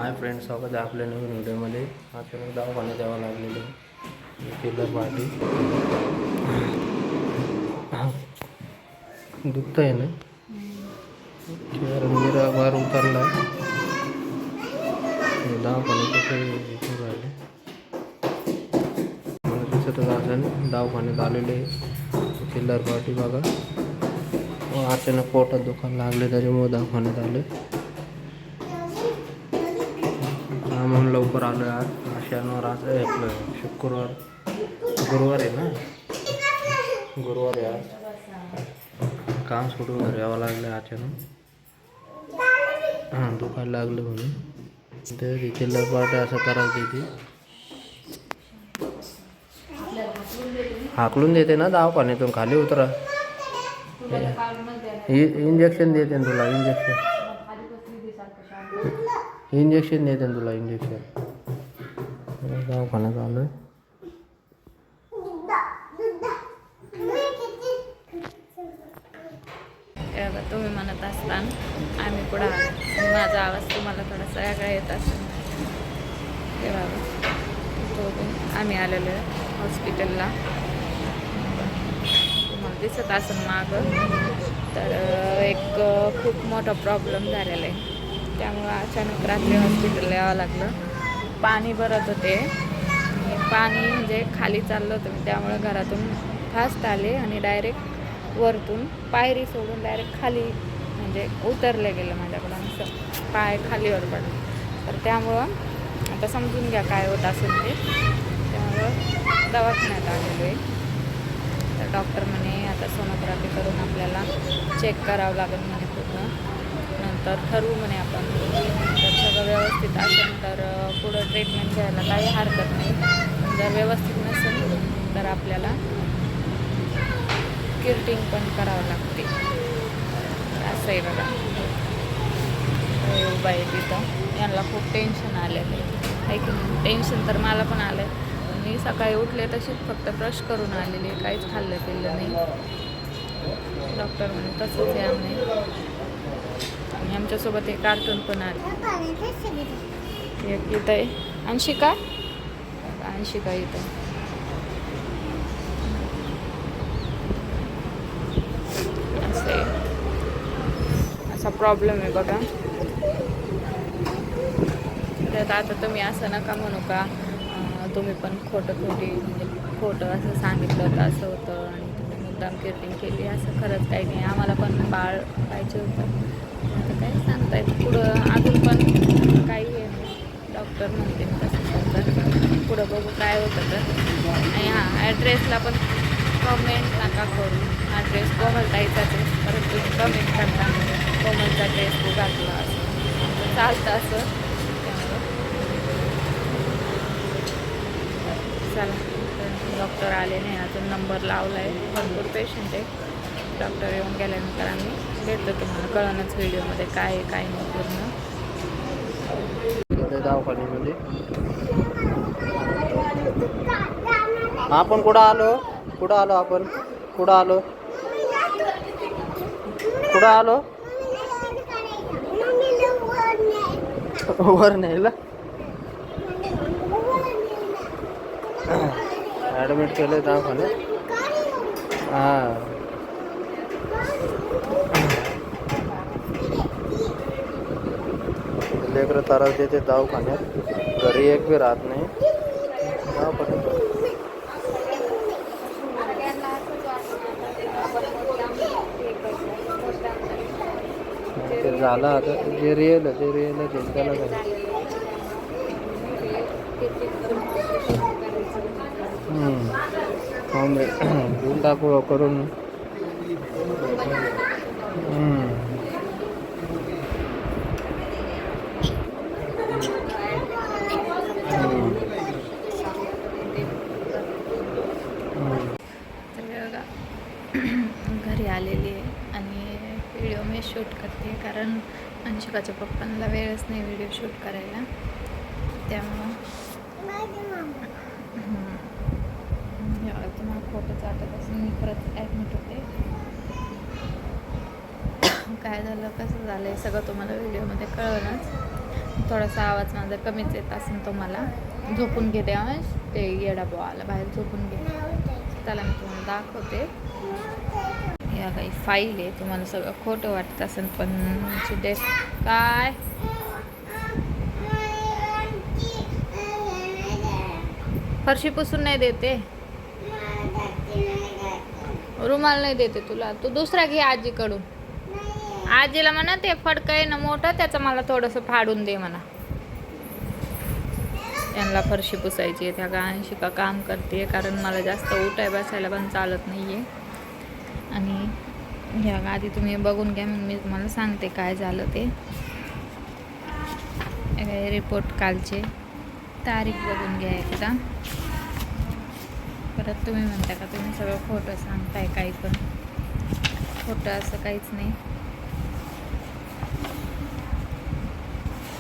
Hi friends, स्वागत आहे आपल्या नवीन व्हिडिओमध्ये. अचानक दवाखान्यात यावं लागलेलं किल्लर पार्टी दुखत आहे ना. वर उतरला दवाखान्यात कसं राहिले मला दिसतच असं दवाखान्यात आलेले किल्लर पार्टी बघा. अचानक पोटात दुखायला लागले त्याच्यामुळे दवाखान्यात आले. म्हणून लवकर आलो आज. शनिवार आज गुरुवार आहे ना. गुरुवार आहे आज. काम सोडून घरी यावं लागलं अचानक. दुखायला लागलं म्हणून ते किल्लर पार्टी असं त्रास देते. हाकलून देते ना दवाखान्यातून. खाली उतरा. इंजेक्शन देते तुला. इंजेक्शन देते तुला. इंजेक्शन दवाखान्यात आलोय. तुम्ही म्हणत असताना आम्ही पुढे आलो. माझा आवाज तुम्हाला थोडासा वेगळा येत असेल तेव्हा आम्ही आलेलो आहे हॉस्पिटलला. तुम्हाला दिसत असेल मागं. तर एक खूप मोठा प्रॉब्लेम झालेला आहे. त्यामुळं अचानक रात्री हॉस्पिटलला यावं लागलं. पाणी भरत होते. पाणी म्हणजे खाली चाललं होतं मी, त्यामुळं घरातून फास्ट आले आणि डायरेक्ट वरतून पायरी सोडून डायरेक्ट खाली म्हणजे उतरले गेलं माझ्याकडून. असं पाय खालीवर पडलं. तर त्यामुळं आता समजून घ्या काय होत असेल ते. त्यामुळं दवाखान्यात आलेलो आहे. तर डॉक्टर म्हणे आता सोनोग्राफी करून आपल्याला चेक करावं लागेल म्हणे पूर्ण. नंतर ठरवू म्हणे आपण. जर सगळं व्यवस्थित असेल तर पुढं ट्रीटमेंट घ्यायला काही हरकत नाही. जर व्यवस्थित नसेल तर आपल्याला किरटिंग पण करावं लागते. असं आहे बघा. उभा आहे तिथं. यांना खूप टेन्शन आलेलं आहे की नाही. टेन्शन तर मला पण आलं आहे. मी सकाळी उठले तशीच फक्त ब्रश करून आलेली, काहीच खाल्लं पिल्लं नाही. डॉक्टर म्हणे तसंच आहे आम्ही. आणि आमच्यासोबत एक कार्टून पण आले. एक इथं आहे अंशिका इथं. असा प्रॉब्लेम आहे बघा. त्यात आता तुम्ही असं नका म्हणू का तुम्ही पण खोटं असं सांगितलं होतं असं होतं आणि तुम्ही मुद्दाम किरटिंग केली. असं खरंच काही नाही. आम्हाला पण बाळ पाहिजे होतं. आता काय सांगता येतं पुढं अजून पण काही आहे नाही. डॉक्टर म्हणते तसं समजा पुढं बघू काय होतं तर. आणि ॲड्रेसला पण कमेंट नका करू. ड्रेस कोमलताईचाच आहे. परत तुम्ही कमेंट करता कोमलचा ड्रेस तू घातला असं चालतं असं. चला डॉक्टर आले नाही अजून. नंबर लावला आहे. भरपूर पेशंट आहे. डॉक्टर येऊन गेल्यानंतर आम्ही भेटतो. तुम्हाला कळणच व्हिडिओमध्ये काय आहे काय नाही पूर्ण. दवाखान्यामध्ये आपण कुठं आलो आपण कुठं आलो वर न्यायला. ॲडमिट केलं दवाखान्यात. लेकरं त्रास देते दवाखान्यात. घरी एक बी राहत नाही. ते झालं आता. जे रिअल आहे त्याला घेऊन टाकू करून. घरी आलेली आहे आणि व्हिडिओ मी शूट करते कारण अंशिकाच्या पप्पांना वेळच नाही व्हिडिओ शूट करायला. त्यामुळं तुम्हाला खोटंच वाटत असेल. मी परत ॲडमिट होते. काय झालं कसं झालं हे सगळं तुम्हाला व्हिडिओमध्ये कळलंच. थोडासा आवाज माझा कमीच येत असेल तुम्हाला. झोपून घे देवांश, ते येडा आला बाहेर, झोपून घे. त्याला मी तुम्हाला दाखवते. या काही फाईल आहे, तुम्हाला सगळं खोटं वाटत असेल पण डेट काय फरशी पुसून नाही देते, रुमाल नाही देते तुला, तू दुसरा घे आजीकडून. आजीला म्हणा ते फडकं आहे ना मोठं, त्याचं मला थोडंसं फाडून दे म्हणा. त्यांना फरशी पुसायची आहे. त्या गाणशिका काम करते कारण मला जास्त उठाय बसायला पण चालत नाही आहे. आणि ह्या आधी तुम्ही बघून घ्या, मग मी तुम्हाला सांगते काय झालं ते. रिपोर्ट कालचे तारीख बघून घ्या एकदा. परत तुम्ही म्हणता का तुम्ही सगळं खोटं सांगताय, काही पण खोटं असं काहीच नाही.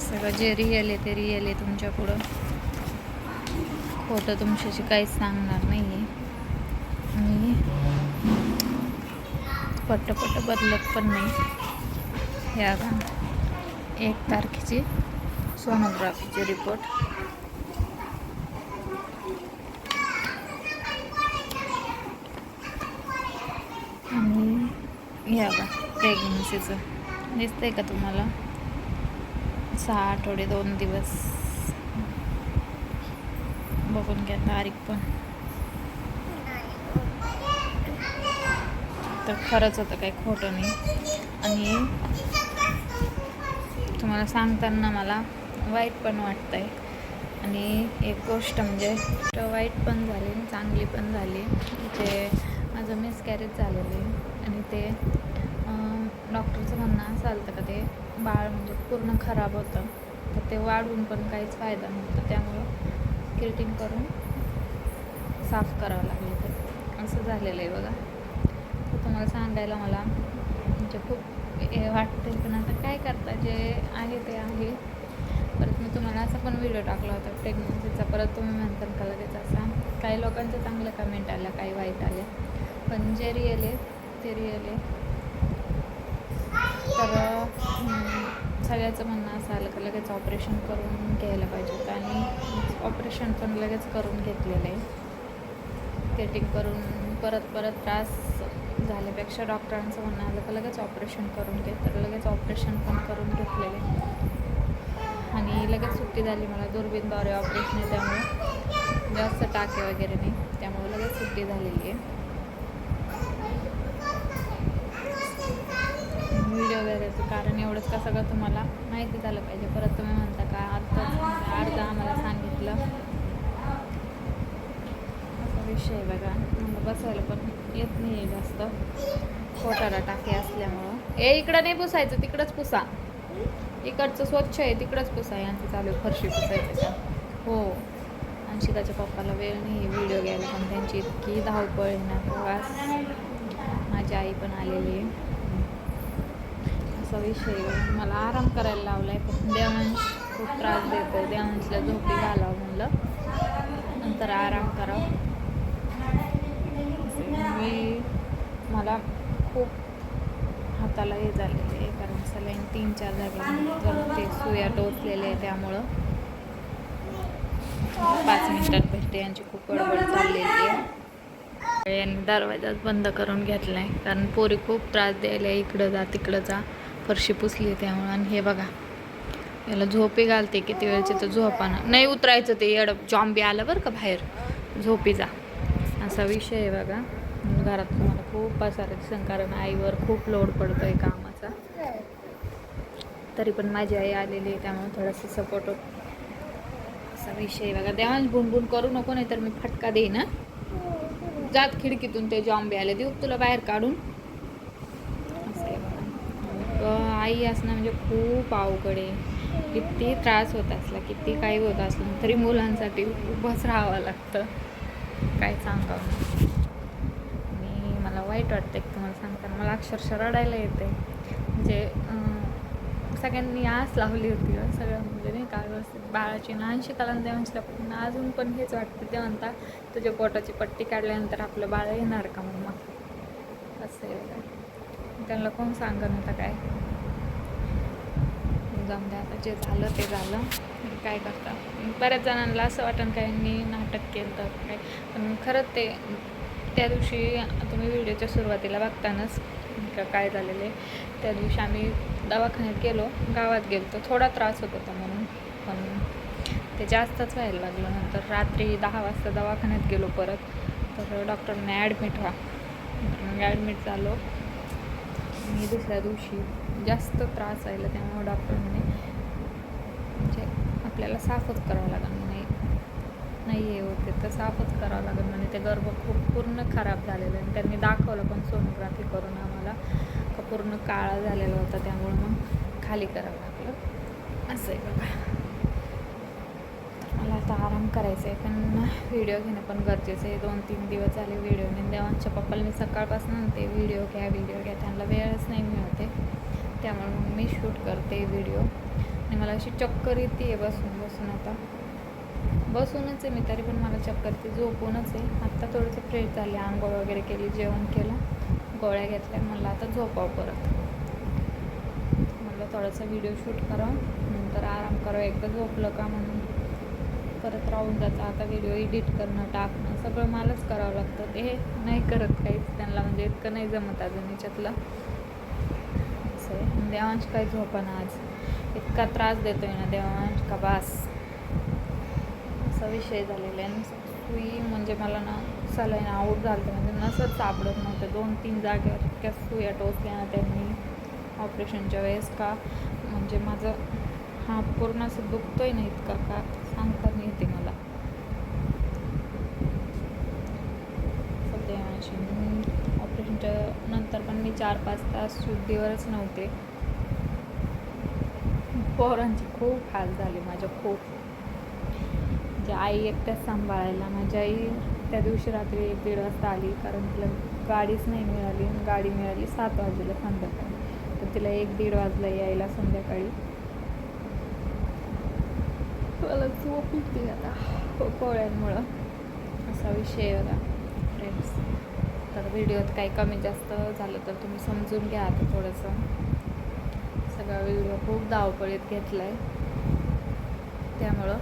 सगळं जे रिअल आहे ते रिअल आहे तुमच्या पुढं. खोटं तुमच्याशी काहीच सांगणार नाही आहे. आणि पट्ट बदलत पण नाही. ह्या 1 तारखेची सोनोग्राफीचे रिपोर्ट. आणि ह्या प्रेग्नन्सीचं दिसतंय का तुम्हाला? 6 आठवडे 2 दिवस. बघून घ्या तारीख पण. तर खरंच होतं, काही खोटं नाही. आणि तुम्हाला सांगताना मला वाईट पण वाटतं आहे. आणि एक गोष्ट म्हणजे वाईट पण झाली आणि चांगली पण झाली. ते माझं मिसकॅरेज झालेलं आहे आणि ते डॉक्टरचं म्हणणं असं आलं का ते बाळ म्हणजे पूर्ण खराब होतं, तर ते वाढून पण काहीच फायदा नव्हता. त्यामुळं किल्टिंग करून साफ करावं लागलं. ते असं झालेलं आहे बघा. तर तुम्हाला सांगायला मला म्हणजे खूप हे वाटते, पण आता काय करता, जे आहे ते आहे. परत मी तुम्हाला असा पण व्हिडिओ टाकला होता प्रेग्नन्सीचा. परत तुम्ही म्हणता का लगेच असा. काही लोकांच्या चांगल्या कमेंट आल्या, काही वाईट आल्या, पण जे रिअल आहे ते रिअल आहे. तर सगळ्याचं म्हणणं असं आलं का लगेच ऑपरेशन करून घ्यायला पाहिजे होतं. आणि ऑपरेशन पण लगेच करून घेतलेलं आहे. कटिंग करून परत त्रास झाल्यापेक्षा डॉक्टरांचं म्हणणं आलं का लगेच ऑपरेशन करून घे. तर लगेच ऑपरेशन पण करून घेतलेले. आणि लगेच सुट्टी झाली मला. दुर्बीनद्वारे ऑपरेशन आहे त्यामुळे जास्त टाके वगैरे नाही, त्यामुळे लगेच सुट्टी झालेली आहे. व्हिडिओ वगैरेचं कारण एवढंच का सगळं तुम्हाला माहिती झालं पाहिजे. परत तुम्ही म्हणता का आत्ताच अर्धा आम्हाला सांगितलं, असा विषय आहे बघा. मला बसायला पण येत नाही आहे जास्त, पोटाला टाके असल्यामुळं. इकडं नाही पुसायचं, तिकडंच पुसा. इकडचं स्वच्छ आहे, तिकडंच पुसा. यांचं चालू आहे फरशी पुसायचं का हो. अंशिकाच्या पप्पाला वेळ नाही आहे व्हिडिओ घ्यायला, पण त्यांची इतकी धावपळ आहे ना प्रवास. माझी आई पण आलेली आहे. असा विषय मला आराम करायला लावला आहे, पण देवांश खूप त्रास देतो आहे. देवांशला झोपी घालावं म्हणलं, नंतर आराम करावं. मला खूप हाताला हे झालेलं आहे कारण सलाईन 3-4 जागे ते सुया टोचलेले आहे. त्यामुळं 5 मिनिटात भेटते. यांची खूप गडबड चाललेली आहे. यांनी दरवाजाच बंद करून घेतला आहे कारण पोरी खूप त्रास द्यायला, इकडं जा तिकडं जा. फरशी पुसली त्यामुळं. आणि हे बघा, याला झोपी घालते किती वेळची, तर झोपाना नाही उतरायचं. ते येडं जॉम्बी आलं बरं का बाहेर, झोपी जा. असा विषय आहे बघा. घरात तुम्हाला खूप पसारा दिसेल कारण आईवर खूप लोड पडतो आहे कामाचा. तरी पण माझी आई आलेली आहे त्यामुळे थोडासा सपोर्ट होतो. असा विषय आहे बघा. देवांश बुनबुन करू नको, नाही तर मी फटका देईन ना. जात खिडकीतून ते जॉम्बे आले, देऊ तुला बाहेर काढून. असं आहे बघा. आई असणं म्हणजे खूप अवघड आहे. किती त्रास होत असला, किती काही होत असलं तरी मुलांसाठी उभंच राहावं लागतं. काय सांगावं. आणि मला वाईट वाटतं की तुम्हाला सांगताना मला अक्षरशः रडायला येते. म्हणजे सगळ्यांनी आस लावली होती सगळं म्हणजे नाही का व्यवस्थित बाळाची. अंशिकाला देवांशला पण अजून पण हेच वाटतं. ते म्हणता तुझ्या पोटाची पट्टी काढल्यानंतर आपलं बाळ येणार का मम्मा, असं आहे. त्यांना कोण सांगत नव्हतं काय. जाऊन द्या, आता जे झालं ते झालं. काय करता, बऱ्याच जणांना असं वाटतं काय मी नाटक केलं तर काय, पण खरंच ते त्या दिवशी तुम्ही व्हिडिओच्या सुरुवातीला बघतानाच काय झालेलं आहे. त्या दिवशी आम्ही दवाखान्यात गेलो, गावात गेलो तर थोडा त्रास होत होता म्हणून, पण ते जास्तच व्हायला लागलं. नंतर रात्री 10 वाजता दवाखान्यात गेलो परत, तर डॉक्टरने ॲडमिट व्हा, मग ॲडमिट झालो. मी दुसऱ्या दिवशी जास्त त्रास व्हायला, त्यामुळे डॉक्टर म्हणे म्हणजे आपल्याला साफच करावं लागेल, नाही हे होते तर साफच करावं लागेल म्हणे. ते गर्भ खूप पूर्ण खराब झालेलं आहे. त्यांनी दाखवलं पण सोनोग्राफी करून आम्हाला का पूर्ण काळा झालेला होता, त्यामुळं मग खाली करावं लागलं. असं आहे बघा. मला आता आराम करायचा आहे, पण व्हिडिओ घेणं पण गरजेचं आहे. 2-3 दिवस झाले व्हिडिओ नाही. देवांच्या पप्पाला मी सकाळपासून म्हणते व्हिडिओ घ्या, त्यांना वेळच नाही मिळते, त्यामुळे मग मी शूट करते व्हिडिओ. आणि मला अशी चक्कर येते आहे बसून आता बसूनच आहे मी, तरी पण मला चक्कर येते, झोपूनच आहे. आत्ता थोडंसं फ्रेश झाले, आंघोळ वगैरे केली, जेवण केलं, गोळ्या घेतल्या, मला आता झोपावं परत. म्हटलं थोडंसं व्हिडिओ शूट करावं, नंतर आराम करावं. एकदा झोपलं का म्हणून परत राहून जातं. आता व्हिडिओ एडिट करणं, टाकणं सगळं मलाच करावं लागतं. ते नाही करत काहीच, त्यांना म्हणजे इतकं नाही जमत अजून याच्यातलं. असं आहे. देवांश काही झोपणं आज, इतका त्रास देतोय ना देवांश का बास, असा विषय झालेला आहे. सुई म्हणजे मला ना सलाईन आऊट झालं, म्हणजे नसच सापडत नव्हतं. 2-3 जागेवर इतक्या सुया टोचल्या ना त्यांनी ऑपरेशनच्या वेळेस का, म्हणजे माझं हा पूर्ण असं दुखतोय ना इतका का सांगता नाही येते मला. सध्या ऑपरेशनच्या नंतर पण मी 4-5 तास शुद्धीवरच नव्हते. पोरांचे खूप हाल झाले माझ्या, खूप. म्हणजे आई एकट्याच सांभाळायला. माझी आई त्या दिवशी रात्री 1-1:30 वाजता आली, कारण तिला गाडीच नाही मिळाली. गाडी मिळाली 7 वाजेला संध्याकाळी, तर तिला 1-1:30 वाजला यायला संध्याकाळी. मला झोप येते आता पोळ्यांमुळं, असा विषय होता फ्रेंड्स. तर व्हिडिओत काही कमी जास्त झालं तर तुम्ही समजून घ्या. आता थोडंसं सगळा व्हिडिओ खूप धावपळीत घेतला आहे, त्यामुळं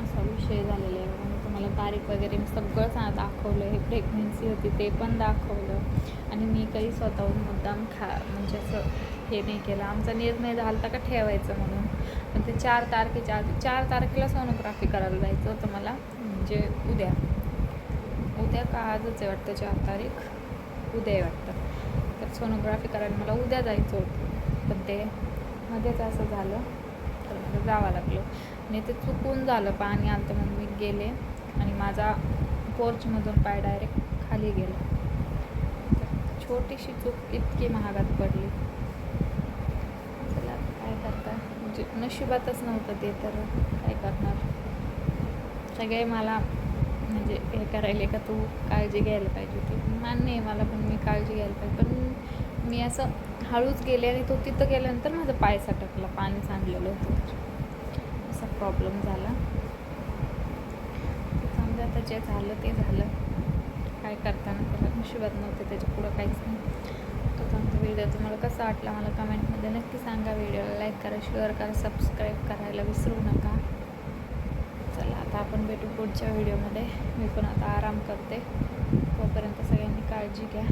असा विषय झालेला आहे. म्हणून तुम्हाला तारीख वगैरे मी सगळं दाखवलं. हे प्रेग्नेन्सी होती ते पण दाखवलं, आणि मी काही स्वतःहून मुद्दाम म्हणजे असं हे नाही केलं. आमचा निर्णय झाला होता का ठेवायचं म्हणून, पण ते 4 तारखेच्या आधी 4 तारखेला सोनोग्राफी करायला जायचं होतं मला, म्हणजे उद्या का आजच आहे वाटतं, 4 तारीख उद्या आहे वाटतं. तर सोनोग्राफी करायला मला उद्या जायचं होतं, पण ते मध्येच असं झालं तर मला जावं लागलं. आणि ते चुकून झालं, पाणी आलं म्हणून मी गेले आणि माझा पोर्चमधून पाय डायरेक्ट खाली गेला. तर छोटीशी चूक इतकी महागात पडली. चला काय करता, म्हणजे नशिबातच नव्हतं ते, तर काय करणार. सगळे मला म्हणजे हे करायले का तू काळजी घ्यायला पाहिजे होती. मान्य आहे मला, पण मी काळजी घ्यायला पाहिजे, पण मी असं हळूच गेले आणि तो तिथं गेल्यानंतर माझा पाय सटकला, पाणी सांडलेलं होतं, तर असा प्रॉब्लेम झाला. समजा आता जे झालं ते झालं, काय करताना त्याला नशिबात नव्हते, त्याच्या पुढं काहीच नाही. तो तुमचा व्हिडिओ तुम्हाला कसा वाटला मला कमेंटमध्ये नक्की सांगा. व्हिडिओला लाईक करा, शेअर करा, सबस्क्राईब करायला विसरू नका. चला आता आपण भेटू पुढच्या व्हिडिओमध्ये. मी पण आता आराम करते, तोपर्यंत सगळ्यांनी काळजी घ्या.